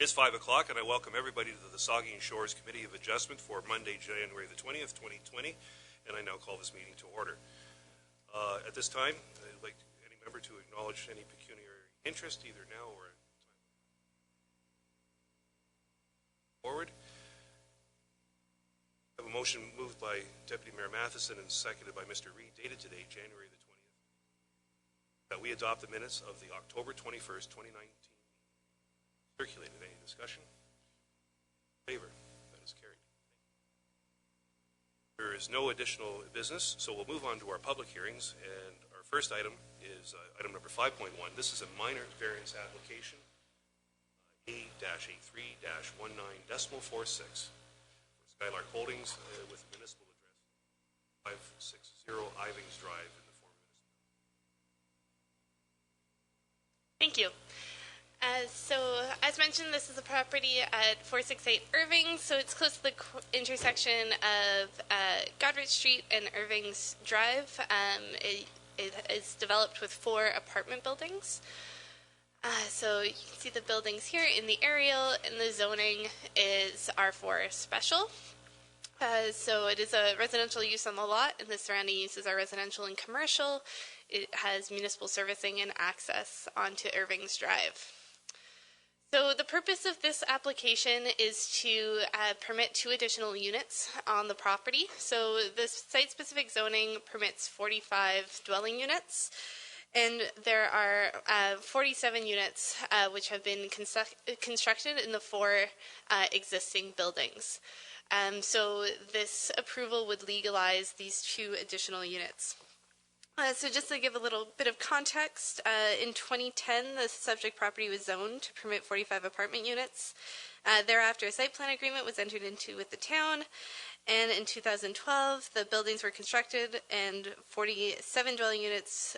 It's 5 o'clock, and I welcome everybody to the Saugeen Shores Committee of Adjustment for Monday, January the 20th, 2020, and I now call this meeting to order. At this time, I'd like any member to acknowledge any pecuniary interest, either now or at time forward. I have a motion moved by Deputy Mayor Matheson and seconded by Mr. Reid, dated today, January the 20th, that we adopt the minutes of the October 21st, 2019. Circulated. Any discussion? In favor? That is carried. There is no additional business, so we'll move on to our public hearings. And our first item is item number 5.1. This is a minor variance application, A-A3-19.46 for Skylark Holdings with municipal address 560 Ivings Drive in the former municipality. Thank you. So, as mentioned, this is a property at 468 Irving, so it's close to the intersection of Godrich Street and Irving's Drive. It is developed with 4 apartment buildings. So you can see the buildings here in the aerial, and the zoning is R4 special. So it is a residential use on the lot, and the surrounding uses are residential and commercial. It has municipal servicing and access onto Irving's Drive. So the purpose of this application is to permit 2 additional units on the property. So the site-specific zoning permits 45 dwelling units, and there are 47 units which have been constructed in the 4 existing buildings. So this approval would legalize these 2 additional units. So just to give a little bit of context, in 2010, the subject property was zoned to permit 45 apartment units. Thereafter, a site plan agreement was entered into with the town, and in 2012, the buildings were constructed, and 47 dwelling units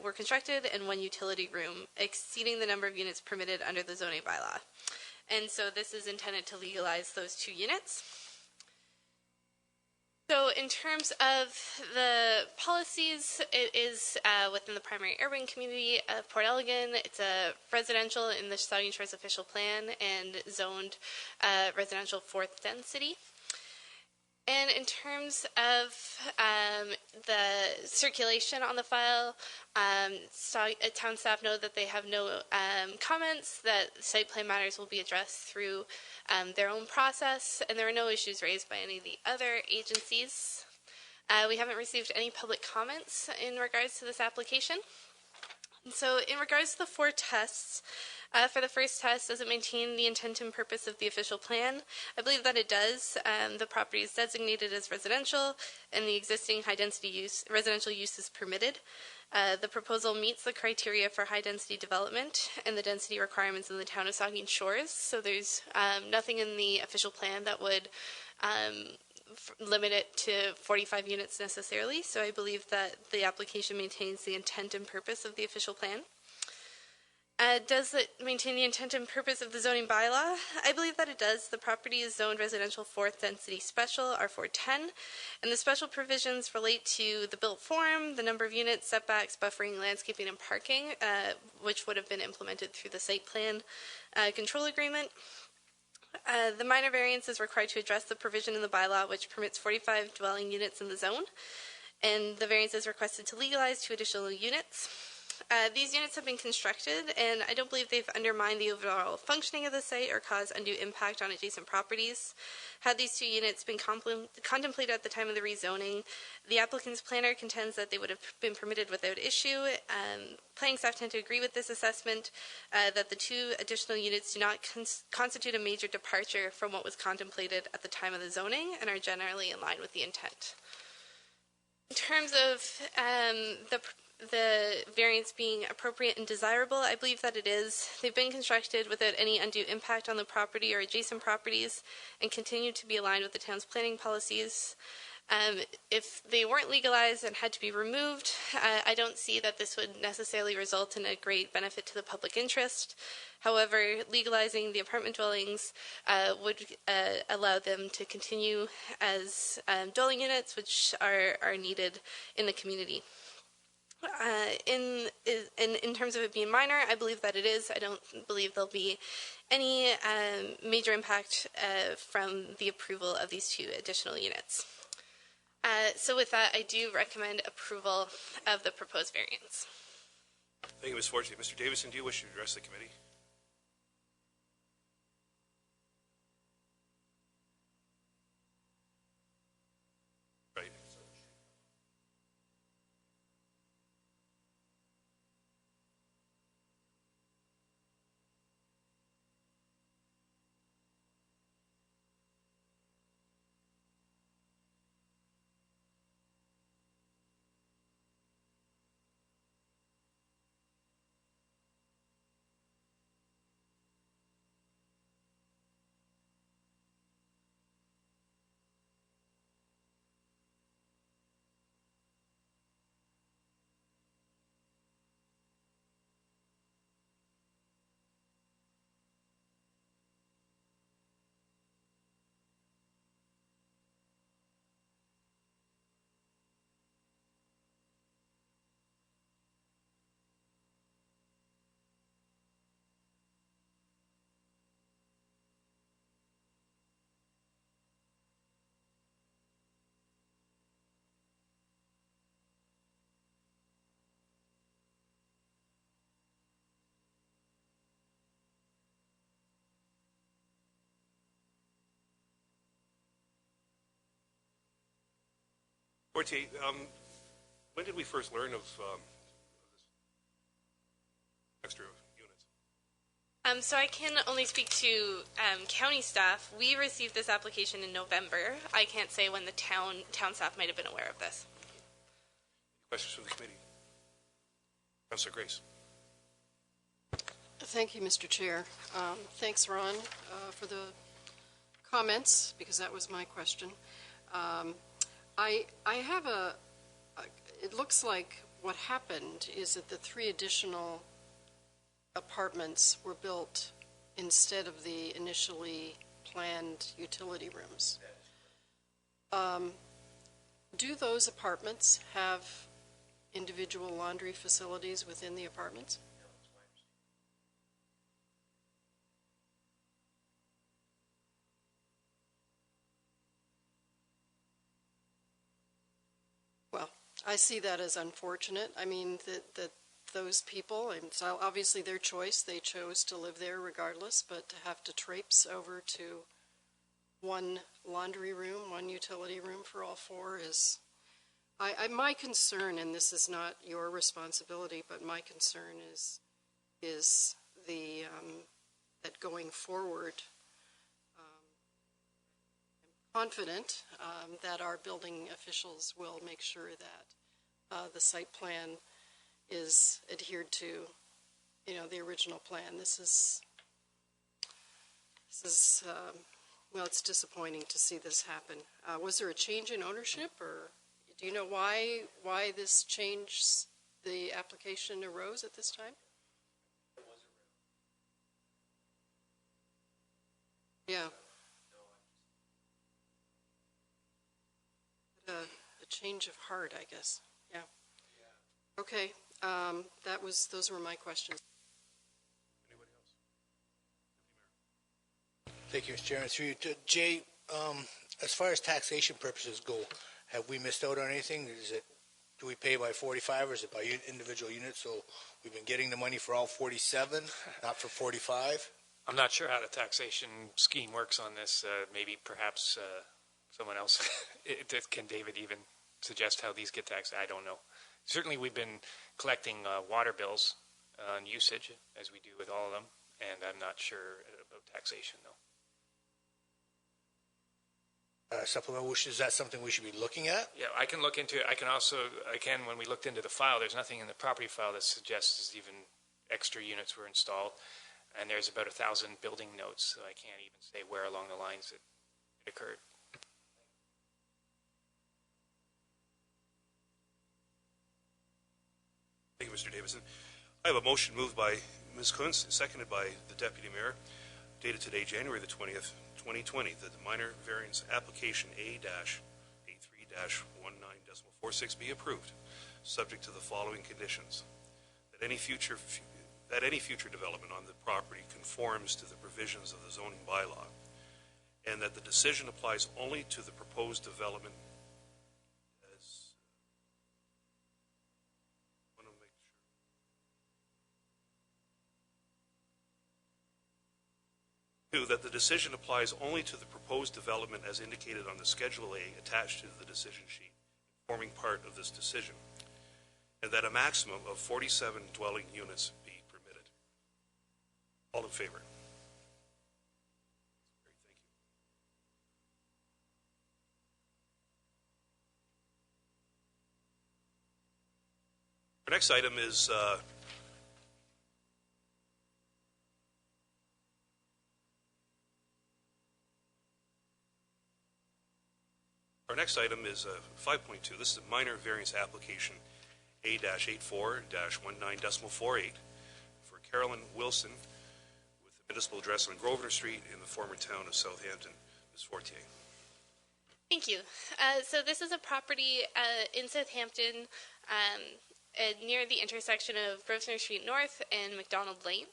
were constructed, and 1 utility room, exceeding the number of units permitted under the zoning bylaw. And so this is intended to legalize those 2 units. So in terms of the policies, it is within the primary urban community of Port Elgin. It's a residential in the Saugeen Shores official plan and zoned residential 4th density. And in terms of the circulation on the file, town staff know that they have no comments, that site plan matters will be addressed through their own process, and there are no issues raised by any of the other agencies. We haven't received any public comments in regards to this application. And so in regards to the 4 tests, for the first test, does it maintain the intent and purpose of the official plan? I believe that it does. The property is designated as residential, and the existing high-density residential use is permitted. The proposal meets the criteria for high-density development and the density requirements in the town of Saugeen Shores, so there's nothing in the official plan that would limit it to 45 units necessarily, so I believe that the application maintains the intent and purpose of the official plan. Does it maintain the intent and purpose of the zoning bylaw? I believe that it does. The property is zoned residential 4th density special, R410, and the special provisions relate to the built form, the number of units, setbacks, buffering, landscaping, and parking, which would have been implemented through the site plan control agreement. The minor variance is required to address the provision in the bylaw which permits 45 dwelling units in the zone, and the variance is requested to legalize 2 additional units. These units have been constructed, and I don't believe they've undermined the overall functioning of the site or caused undue impact on adjacent properties. Had these 2 units been contemplated at the time of the rezoning, the applicant's planner contends that they would have been permitted without issue. Planning staff tend to agree with this assessment, that the 2 additional units do not constitute a major departure from what was contemplated at the time of the zoning and are generally in line with the intent. In terms of the variance being appropriate and desirable, I believe that it is. They've been constructed without any undue impact on the property or adjacent properties and continue to be aligned with the town's planning policies. If they weren't legalized and had to be removed, I don't see that this would necessarily result in a great benefit to the public interest. However, legalizing the apartment dwellings would allow them to continue as dwelling units, which are needed in the community. In terms of it being minor, I believe that it is. I don't believe there'll be any major impact from the approval of these 2 additional units. So with that, I do recommend approval of the proposed variance. Thank you, Ms. Forte. Mr. Davison, do you wish to address the committee? Right. Forte, when did we first learn of this extra units? So I can only speak to county staff. We received this application in November. I can't say when the town staff might have been aware of this. Questions from the committee? Councilor Grace. Thank you, Mr. Chair. Thanks, Ron, for the comments, because that was my question. I have it looks like what happened is that the 3 additional apartments were built instead of the initially planned utility rooms. Do those apartments have individual laundry facilities within the apartments? Well, I see that as unfortunate. I mean, that those people, and so obviously their choice, they chose to live there regardless, but to have to traipse over to one laundry room, one utility room for all 4 is, my concern, and this is not your responsibility, but my concern is the, that going forward, I'm confident that our building officials will make sure that the site plan is adhered to, the original plan. This is well, it's disappointing to see this happen. Was there a change in ownership, or do you know why this change, the application arose at this time? Yeah. A change of heart, I guess. Yeah. Okay. Those were my questions. Anybody else? Thank you, Mr. Chairman. Through you to Jay, as far as taxation purposes go, have we missed out on anything? Do we pay by 45 or is it by individual units? So we've been getting the money for all 47, not for 45? I'm not sure how the taxation scheme works on this. Maybe perhaps someone else, can David even suggest how these get taxed? I don't know. Certainly we've been collecting water bills on usage, as we do with all of them, and I'm not sure about taxation, though. Supplemental, is that something we should be looking at? Yeah, I can look into it. I can also, when we looked into the file, there's nothing in the property file that suggests even extra units were installed, and there's about 1,000 building notes, so I can't even say where along the lines it occurred. Thank you, Mr. Davison. I have a motion moved by Ms. Kuntz, seconded by the Deputy Mayor, dated today, January the 20th, 2020, that the minor variance application A-A3-19.46 be approved. subject to the following conditions: that any future development on the property conforms to the provisions of the zoning bylaw, and that the decision applies only to the proposed development as I want to make sure. 2, that the decision applies only to the proposed development as indicated on the Schedule A attached to the decision sheet, forming part of this decision, and that a maximum of 47 dwelling units be permitted. All in favor? Great, thank you. Our next item is Our next item is 5.2. This is a minor variance application A-84-19.48 for Carolyn Wilson with the municipal address on Grosvenor Street in the former town of Southampton. Ms. Fortier. Thank you. So this is a property in Southampton near the intersection of Grosvenor Street North and McDonald Lane.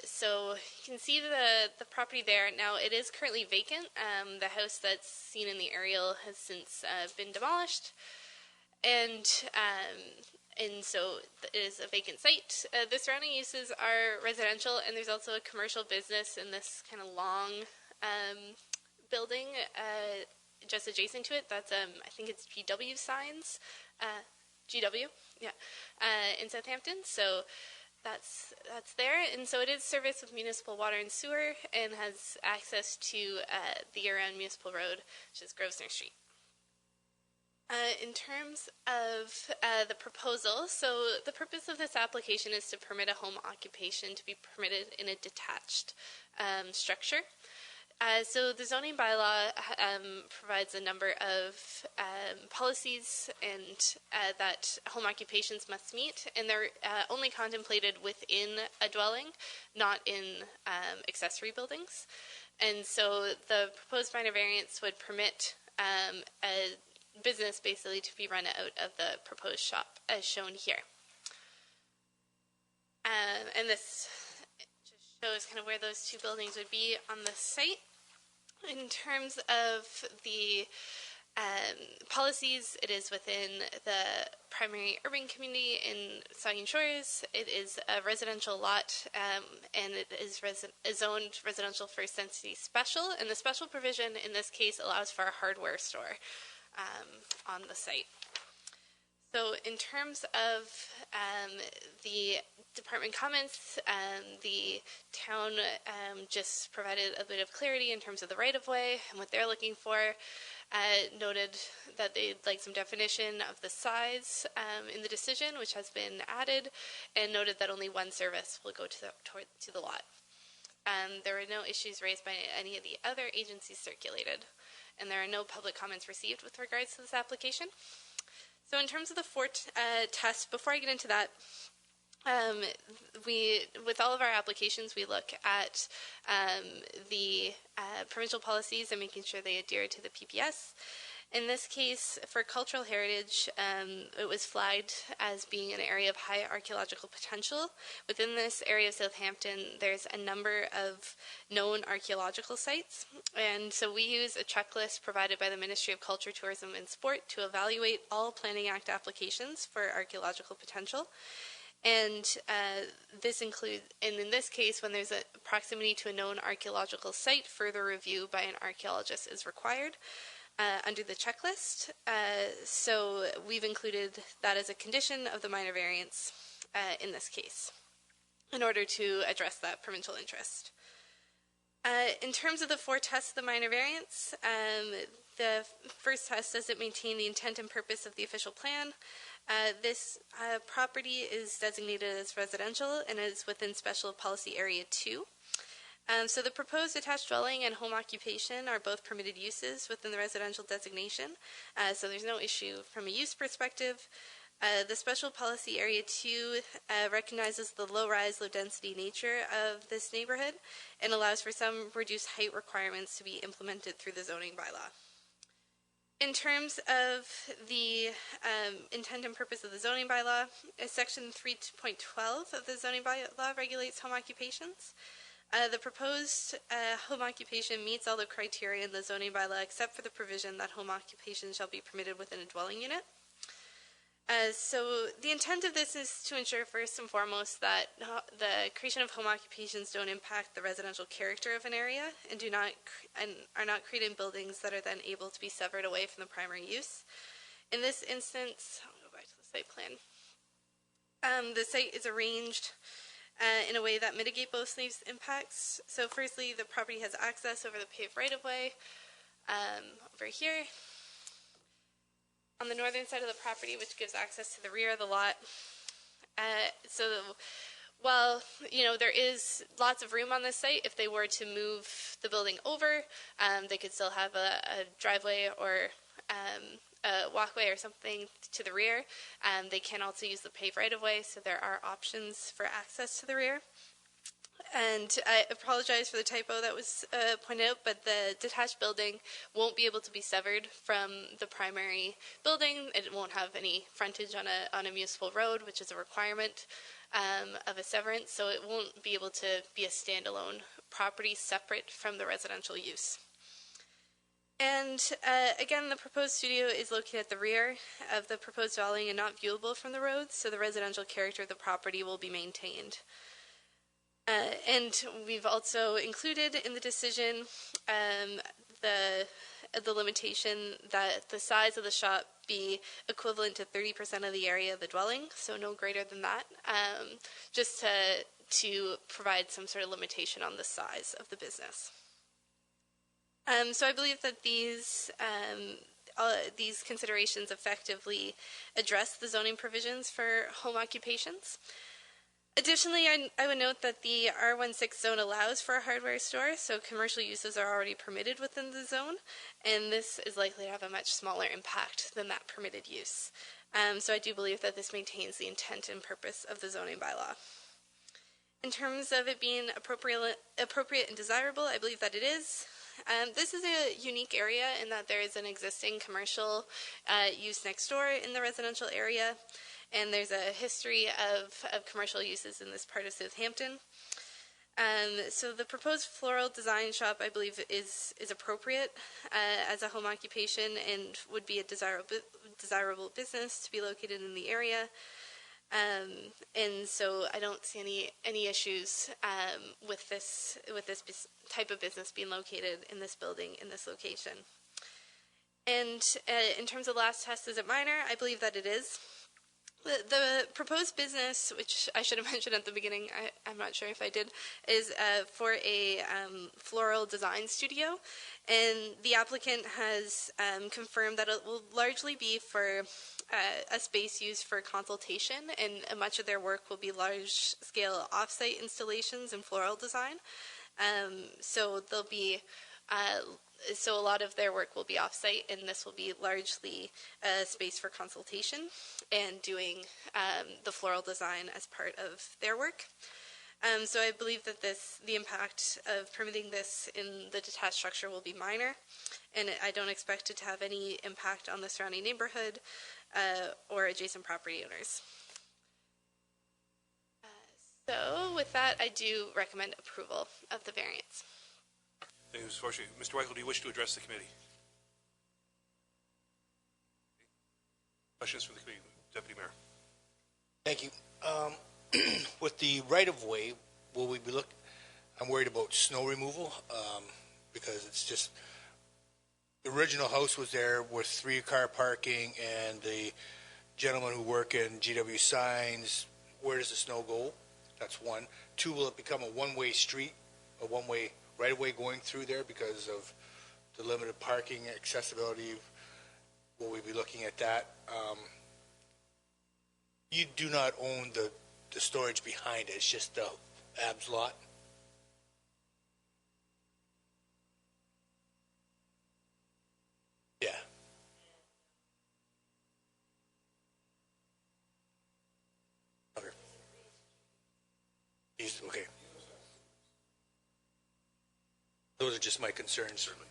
So you can see the property there. Now it is currently vacant. The house that's seen in the aerial has since been demolished, and so it is a vacant site. The surrounding uses are residential, and there's also a commercial business in this kind of long building just adjacent to it. That's I think it's GW signs, GW, yeah, in Southampton. So that's there, and so it is serviced with municipal water and sewer, and has access to the year-round municipal road, which is Grosvenor Street. In terms of the proposal, so the purpose of this application is to permit a home occupation to be permitted in a detached structure. So the zoning bylaw provides a number of policies and that home occupations must meet, and they're only contemplated within a dwelling, not in accessory buildings. And so the proposed minor variance would permit a business basically to be run out of the proposed shop as shown here. And this just shows kind of where those two buildings would be on the site. In terms of the policies, it is within the primary urban community in Saugeen Shores. It is a residential lot, and it is zoned residential first density special, and the special provision in this case allows for a hardware store on the site. So in terms of the department comments, the town just provided a bit of clarity in terms of the right-of-way and what they're looking for. Noted that they'd like some definition of the size in the decision, which has been added, and noted that only one service will go to the lot. There were no issues raised by any of the other agencies circulated, and there are no public comments received with regards to this application. So in terms of the four tests, before I get into that, with all of our applications, we look at the provincial policies and making sure they adhere to the PPS. In this case, for cultural heritage, it was flagged as being an area of high archaeological potential. Within this area of Southampton, there's a number of known archaeological sites, and so we use a checklist provided by the Ministry of Culture, Tourism and Sport to evaluate all Planning Act applications for archaeological potential. And this includes, and in this case, when there's a proximity to a known archaeological site, further review by an archaeologist is required under the checklist. So we've included that as a condition of the minor variance in this case in order to address that provincial interest. In terms of the four tests of the minor variance, the first test, does it maintain the intent and purpose of the official plan? This property is designated as residential and is within Special Policy Area 2. So the proposed attached dwelling and home occupation are both permitted uses within the residential designation, so there's no issue from a use perspective. The Special Policy Area 2 recognizes the low-rise, low-density nature of this neighborhood and allows for some reduced height requirements to be implemented through the zoning bylaw. In terms of the intent and purpose of the zoning bylaw, Section 3.12 of the zoning bylaw regulates home occupations. The proposed home occupation meets all the criteria in the zoning bylaw except for the provision that home occupation shall be permitted within a dwelling unit. So the intent of this is to ensure first and foremost that the creation of home occupations don't impact the residential character of an area and are not created in buildings that are then able to be severed away from the primary use. In this instance, I'll go back to the site plan. The site is arranged in a way that mitigate both these impacts. So firstly, the property has access over the paved right-of-way over here on the northern side of the property, which gives access to the rear of the lot. So while, there is lots of room on this site, if they were to move the building over, they could still have a driveway or a walkway or something to the rear. They can also use the paved right-of-way, so there are options for access to the rear. And I apologize for the typo that was pointed out, but the detached building won't be able to be severed from the primary building. It won't have any frontage on a municipal road, which is a requirement of a severance, so it won't be able to be a standalone property separate from the residential use. And again, the proposed studio is located at the rear of the proposed dwelling and not viewable from the road, so the residential character of the property will be maintained. And we've also included in the decision the limitation that the size of the shop be equivalent to 30% of the area of the dwelling, so no greater than that, just to provide some sort of limitation on the size of the business. So I believe that these considerations effectively address the zoning provisions for home occupations. Additionally, I would note that the R16 zone allows for a hardware store, so commercial uses are already permitted within the zone, and this is likely to have a much smaller impact than that permitted use. So I do believe that this maintains the intent and purpose of the zoning bylaw. In terms of it being appropriate and desirable, I believe that it is. This is a unique area in that there is an existing commercial use next door in the residential area, and there's a history of commercial uses in this part of Southampton. So the proposed floral design shop, I believe, is appropriate as a home occupation and would be a desirable business to be located in the area. And so I don't see any issues with this type of business being located in this building in this location. And in terms of last test, is it minor? I believe that it is. The proposed business, which I should have mentioned at the beginning, I'm not sure if I did, is for a floral design studio, and the applicant has confirmed that it will largely be for a space used for consultation, and much of their work will be large-scale off-site installations in floral design. So there'll be so a lot of their work will be off-site, and this will be largely a space for consultation and doing the floral design as part of their work. So I believe that the impact of permitting this in the detached structure will be minor, and I don't expect it to have any impact on the surrounding neighborhood or adjacent property owners. So with that, I do recommend approval of the variance. Thank you, Mr. Forshey. Mr. Weichel, do you wish to address the committee? Questions from the committee, Deputy Mayor? Thank you. With the right-of-way, will we be I'm worried about snow removal because it's just, the original house was there with 3-car parking, and the gentlemen who work in GW Signs, where does the snow go? That's one. 2, will it become a one-way street, a one-way right-of-way going through there because of the limited parking accessibility? Will we be looking at that? You do not own the storage behind it. It's just the ABS lot. Yeah. Okay. Okay. Those are just my concerns. Certainly.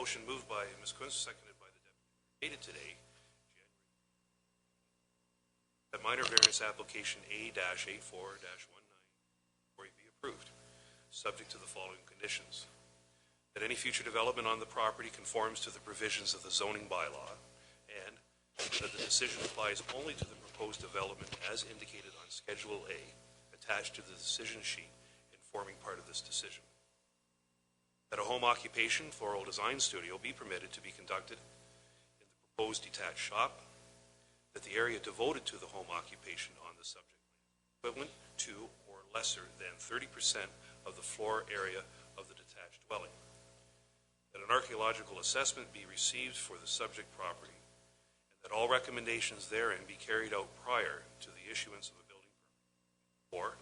motion moved by Ms. Kunz, seconded by the Deputy, dated today, that minor variance application A-84-19 be approved, subject to the following conditions. That any future development on the property conforms to the provisions of the zoning bylaw, and that the decision applies only to the proposed development as indicated on Schedule A, attached to the decision sheet informing part of this decision. That a home occupation floral design studio be permitted to be conducted in the proposed detached shop, that the area devoted to the home occupation on the subject land equivalent to or lesser than 30% of the floor area of the detached dwelling, that an archaeological assessment be received for the subject property, and that all recommendations therein be carried out prior to the issuance of a building permit, or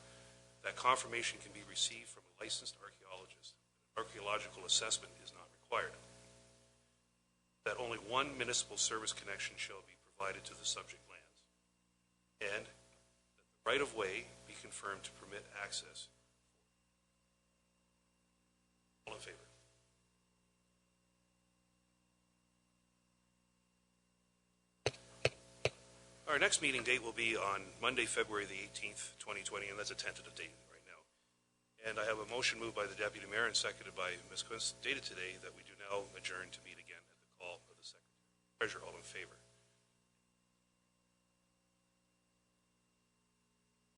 that confirmation can be received from a licensed archaeologist. An archaeological assessment is not required. That only one municipal service connection shall be provided to the subject lands, and that the right-of-way be confirmed to permit access. All in favor? Our next meeting date will be on Monday, February the 18th, 2020, and that's a tentative date right now. And I have a motion moved by the Deputy Mayor and seconded by Ms. Quince, dated today, that we do now adjourn to meet again at the call of the Secretary. Treasurer, all in favor?